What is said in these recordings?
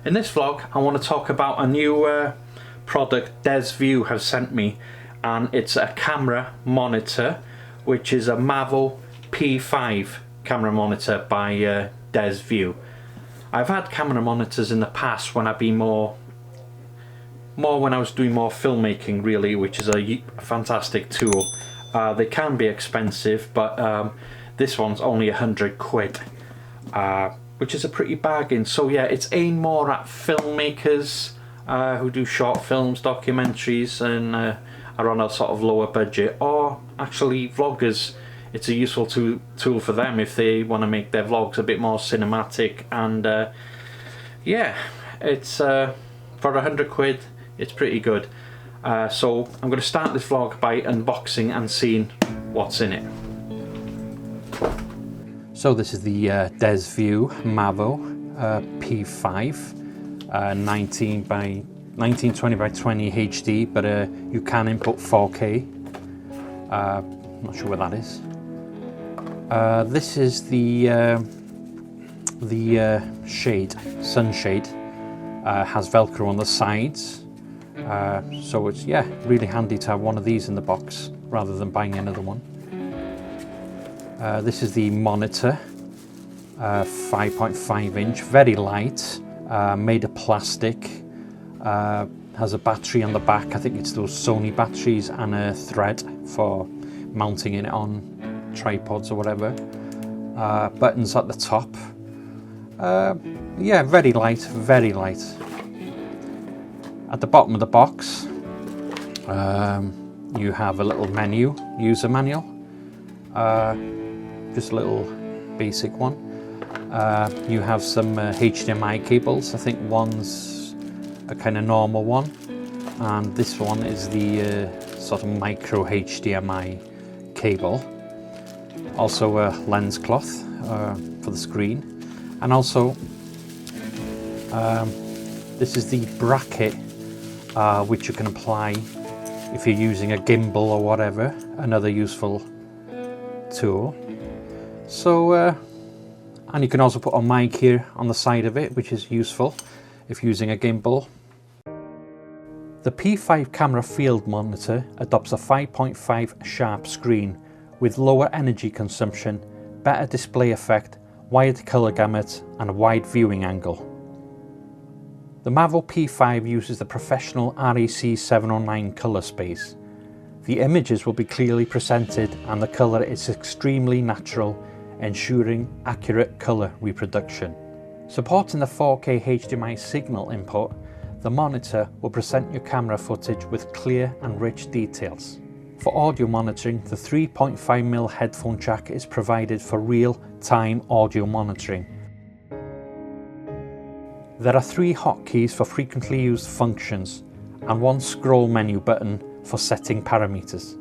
In this vlog I want to talk about a new product Desview have sent me, and it's a camera monitor which is a Mavo P5 camera monitor by Desview. I've had camera monitors in the past when I've been more when I was doing more filmmaking really, which is a fantastic tool. They can be expensive, but this one's only 100 quid, which is a pretty bargain. So yeah, it's aimed more at filmmakers who do short films, documentaries, and are on a sort of lower budget, or actually vloggers. It's a useful tool for them if they want to make their vlogs a bit more cinematic. And yeah, it's for 100 quid, it's pretty good. So I'm going to start this vlog by unboxing and seeing what's in it. So this is the Desview Mavo P5, 1920 by 20 HD, but you can input 4K. Not sure what that is. This is the shade, sunshade. Has Velcro on the sides, so it's really handy to have one of these in the box rather than buying another one. This is the monitor, 5.5 inch, very light, made of plastic, has a battery on the back. I think it's those Sony batteries, and a thread for mounting it on tripods or whatever. Buttons at the top. Yeah, very light, very light. At the bottom of the box, you have a little menu, user manual. Just a little basic one. You have some HDMI cables. I think one's a kind of normal one, and this one is the sort of micro HDMI cable. Also a lens cloth for the screen, and also this is the bracket which you can apply if you're using a gimbal or whatever, another useful tool. So and you can also put a mic here on the side of it, which is useful if using a gimbal. The P5 Camera-Field-Monitor adopts a 5.5 sharp screen with lower energy consumption, better display effect, wide colour gamut, and a wide viewing angle. The Mavo P5 uses the professional REC 709 colour space. The images will be clearly presented and the colour is extremely natural, ensuring accurate colour reproduction. Supporting the 4K HDMI signal input, the monitor will present your camera footage with clear and rich details. For audio monitoring, the 3.5mm headphone jack is provided for real-time audio monitoring. There are 3 hotkeys for frequently used functions and 1 scroll menu button for setting parameters.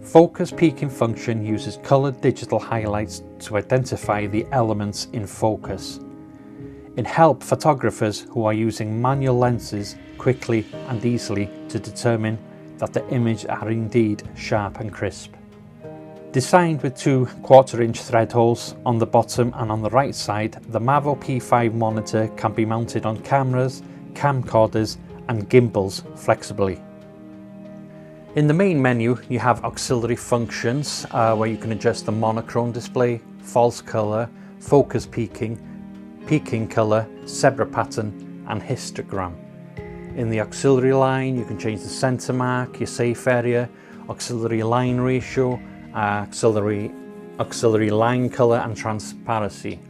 Focus peaking function uses coloured digital highlights to identify the elements in focus. It helps photographers who are using manual lenses quickly and easily to determine that the images are indeed sharp and crisp. Designed with 2 1/4-inch thread holes on the bottom and on the right side, the Mavo P5 monitor can be mounted on cameras, camcorders and gimbals flexibly. In the main menu you have auxiliary functions where you can adjust the monochrome display, false colour, focus peaking, peaking colour, zebra pattern and histogram. In the auxiliary line you can change the centre mark, your safe area, auxiliary line ratio, auxiliary line colour and transparency.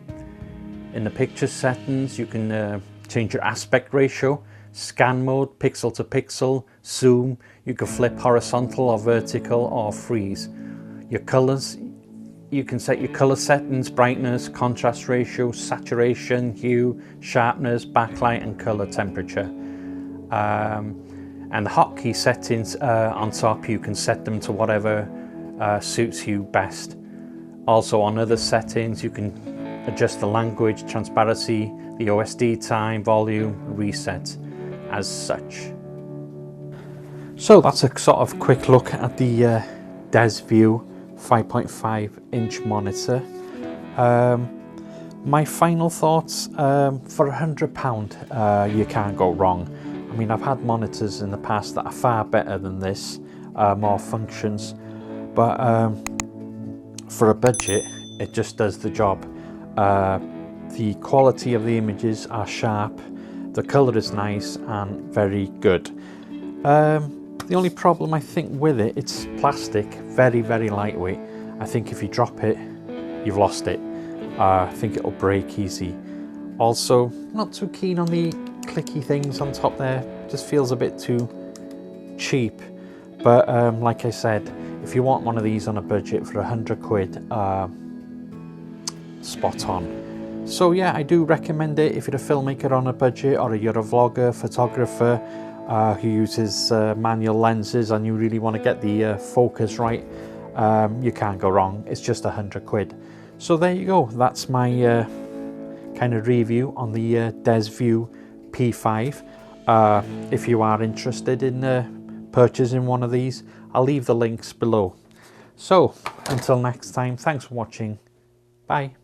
In the picture settings you can change your aspect ratio, scan mode, pixel to pixel, zoom, you can flip horizontal or vertical or freeze. Your colours, you can set your colour settings, brightness, contrast ratio, saturation, hue, sharpness, backlight and colour temperature. And the hotkey settings on top, you can set them to whatever suits you best. Also on other settings you can adjust the language, transparency, the OSD time, volume, reset as such. So that's a sort of quick look at the Desview 5.5 inch monitor. My final thoughts, for £100 you can't go wrong. I mean, I've had monitors in the past that are far better than this, more functions, but for a budget it just does the job. The quality of the images are sharp, the colour is nice and very good. The only problem I think with it, it's plastic, very, very lightweight. I think if you drop it, you've lost it. I think it'll break easy. Also, not too keen on the clicky things on top there, just feels a bit too cheap. But like I said, if you want one of these on a budget for £100, spot on. So yeah, I do recommend it if you're a filmmaker on a budget, or you're a vlogger, photographer who uses manual lenses and you really want to get the focus right. You can't go wrong. It's just £100. So there you go. That's my kind of review on the Desview P5. If you are interested in purchasing one of these, I'll leave the links below. So until next time, thanks for watching. Bye.